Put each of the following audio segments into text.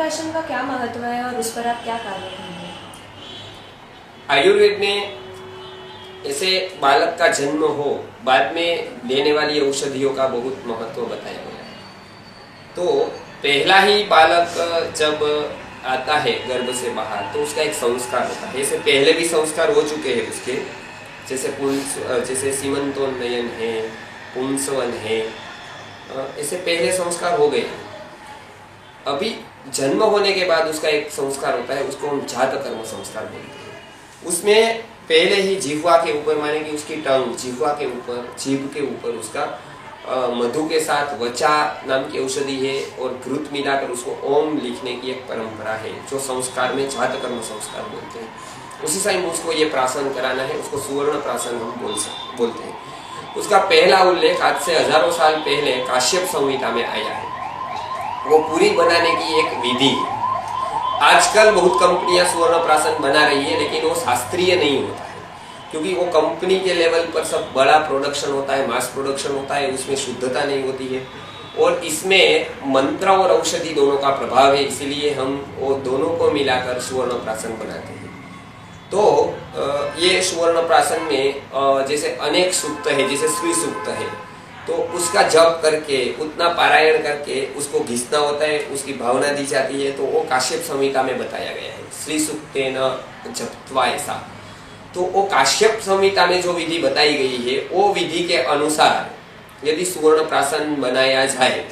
प्राशन का क्या महत्व है और उस पर आप क्या कार्य करेंगे? आयुर्वेद में ऐसे बालक का जन्म हो, बाद में लेने वाली औषधियों का बहुत महत्व बताया गया है। तो पहला ही बालक जब आता है गर्भ से बाहर तो उसका एक संस्कार होता है। ऐसे पहले भी संस्कार हो चुके हैं उसके, जैसे सीमंतोन्नयन है, पुंसवन है, ऐसे पहले संस्कार हो गए। अभी जन्म होने के बाद उसका एक संस्कार होता है, उसको हम जात कर्म संस्कार बोलते हैं। उसमें पहले ही जिह्वा के ऊपर, माने कि उसकी टंग जिह्वा के ऊपर, जीभ के ऊपर उसका मधु के साथ वचा नाम की औषधि है और घृत मिलाकर उसको ओम लिखने की एक परंपरा है, जो संस्कार में जात कर्म संस्कार बोलते हैं। उसी टाइम उसको ये प्राशन कराना है, उसको सुवर्ण प्राशन हम बोलते हैं। उसका पहला उल्लेख आज से हजारों साल पहले काश्यप संहिता में आया है। वो पूरी बनाने की एक विधि है। आजकल बहुत कंपनियां सुवर्ण प्राशन बना रही है, लेकिन वो शास्त्रीय नहीं होता है, क्योंकि वो कंपनी के लेवल पर सब बड़ा प्रोडक्शन होता है, मास प्रोडक्शन होता है, उसमें शुद्धता नहीं होती है और इसमें मंत्र और औषधि दोनों का प्रभाव है। इसीलिए हम वो दोनों को मिलाकर सुवर्ण प्राशन बनाते हैं। तो ये सुवर्ण प्राशन में जैसे अनेक सूक्त है, जैसे श्री सूक्त है, तो उसका जप करके, उतना पारायण करके उसको घिसना होता है, उसकी भावना दी जाती है। तो वो काश्यप संहिता में बताया गया है, श्री सूक्तेन जप्त्वा ऐसा। तो वो काश्यप संहिता में जो विधि बताई गई है, वो विधि के अनुसार यदि सुवर्ण प्राशन बनाया जाए,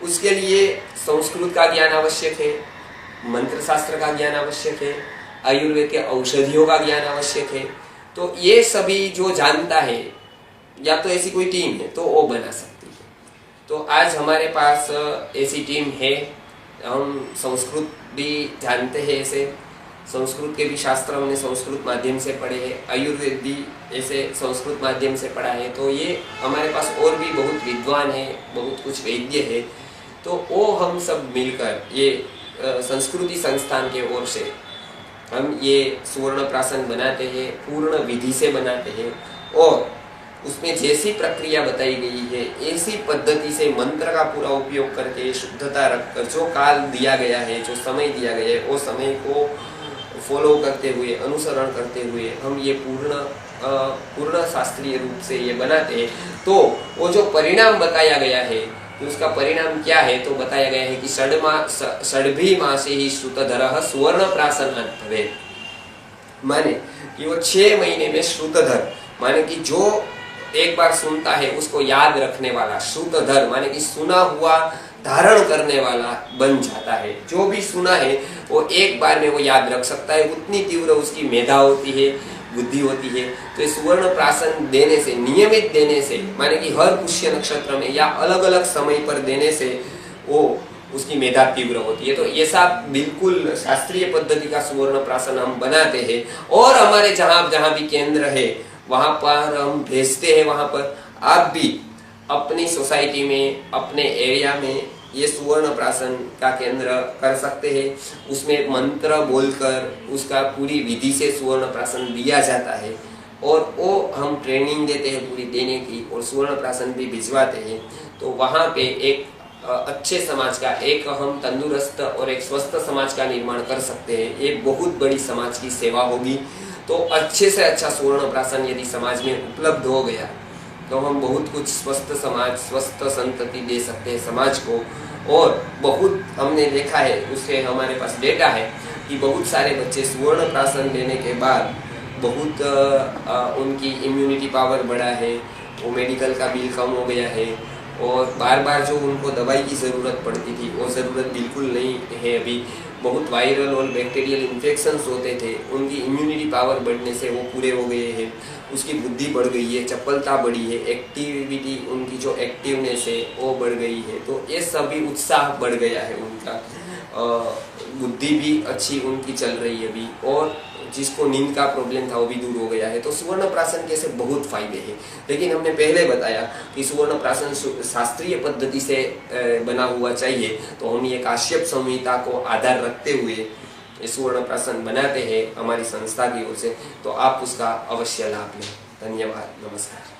उसके लिए संस्कृत का ज्ञान आवश्यक है, मंत्र शास्त्र का ज्ञान आवश्यक है, आयुर्वेद के औषधियों का ज्ञान आवश्यक है। तो ये सभी जो जानता है, या तो ऐसी कोई टीम है तो वो बना सकती है। तो आज हमारे पास ऐसी टीम है। हम संस्कृत भी जानते हैं, ऐसे संस्कृत के भी शास्त्र हमने संस्कृत माध्यम से पढ़े हैं, आयुर्वेद भी ऐसे संस्कृत माध्यम से पढ़ा है। तो ये हमारे पास और भी बहुत विद्वान है, बहुत कुछ वैद्य है। तो वो हम सब मिलकर ये संस्कृति संस्थान के ओर से हम ये सुवर्ण प्राशन बनाते हैं, पूर्ण विधि से बनाते हैं और उसमें जैसी प्रक्रिया बताई गई है, ऐसी पद्धति से मंत्र का पूरा उपयोग करके, शुद्धता रखकर, जो काल दिया गया है, जो समय दिया गया है, वो समय को फॉलो करते हुए, अनुसरण करते हुए हम ये पूर्ण शास्त्रीय रूप से ये बनाते हैं। तो वो जो परिणाम बताया गया है, तो उसका परिणाम क्या है, तो बताया गया है कि षड्भी मासे ही श्रुतधरः सुवर्ण प्राशनात् भवेत्। माने कि वो 6 महीने में श्रुतधर, माने कि जो एक बार सुनता है उसको याद रखने वाला, श्रुतधर माने कि सुना हुआ धारण करने वाला बन जाता है। जो भी सुना है वो एक बार में वो याद रख सकता है, उतनी तीव्र उसकी मेधा होती है, बुद्धि होती है। तो ये सुवर्ण प्राशन देने से, नियमित देने से, माने कि हर पुष्य नक्षत्र में या अलग अलग समय पर देने से वो उसकी मेधा तीव्र होती है। तो ऐसा बिल्कुल शास्त्रीय पद्धति का सुवर्ण प्राशन हम बनाते हैं और हमारे जहाँ भी केंद्र है वहां पर हम भेजते हैं। वहां पर आप भी अपनी सोसाइटी में, अपने एरिया में ये सुवर्ण प्राशन का केंद्र कर सकते हैं। उसमें मंत्र बोलकर उसका पूरी विधि से सुवर्ण प्राशन दिया जाता है और वो हम ट्रेनिंग देते हैं पूरी देने की, और सुवर्ण प्राशन भी भिजवाते हैं। तो वहाँ पे एक अच्छे समाज का, एक हम तंदुरुस्त और एक स्वस्थ समाज का निर्माण कर सकते हैं। ये बहुत बड़ी समाज की सेवा होगी। तो अच्छे से अच्छा सुवर्ण प्राशन यदि समाज में उपलब्ध हो गया तो हम बहुत कुछ स्वस्थ समाज, स्वस्थ संतति दे सकते हैं समाज को। और बहुत हमने देखा है, उससे हमारे पास डेटा है कि बहुत सारे बच्चे सुवर्ण प्राशन लेने के बाद बहुत उनकी इम्यूनिटी पावर बढ़ा है, वो मेडिकल का बिल कम हो गया है और बार बार जो उनको दवाई की ज़रूरत पड़ती थी वो ज़रूरत बिल्कुल नहीं है। अभी बहुत वायरल और बैक्टीरियल इन्फेक्शंस होते थे, उनकी इम्यूनिटी पावर बढ़ने से वो पूरे हो गए हैं। उसकी बुद्धि बढ़ गई है, चपलता बढ़ी है, एक्टिविटी, उनकी जो एक्टिवनेस है वो बढ़ गई है। तो ये सभी उत्साह बढ़ गया है उनका, बुद्धि भी अच्छी उनकी चल रही है अभी, और जिसको नींद का प्रॉब्लम था वो भी दूर हो गया है। तो सुवर्ण प्राशन के से बहुत फायदे हैं। लेकिन हमने पहले बताया कि सुवर्ण प्राशन शास्त्रीय पद्धति से बना हुआ चाहिए, तो हम ये काश्यप संहिता को आधार रखते हुए सुवर्ण प्राशन बनाते हैं हमारी संस्था की ओर से। तो आप उसका अवश्य लाभ लें। धन्यवाद, नमस्कार।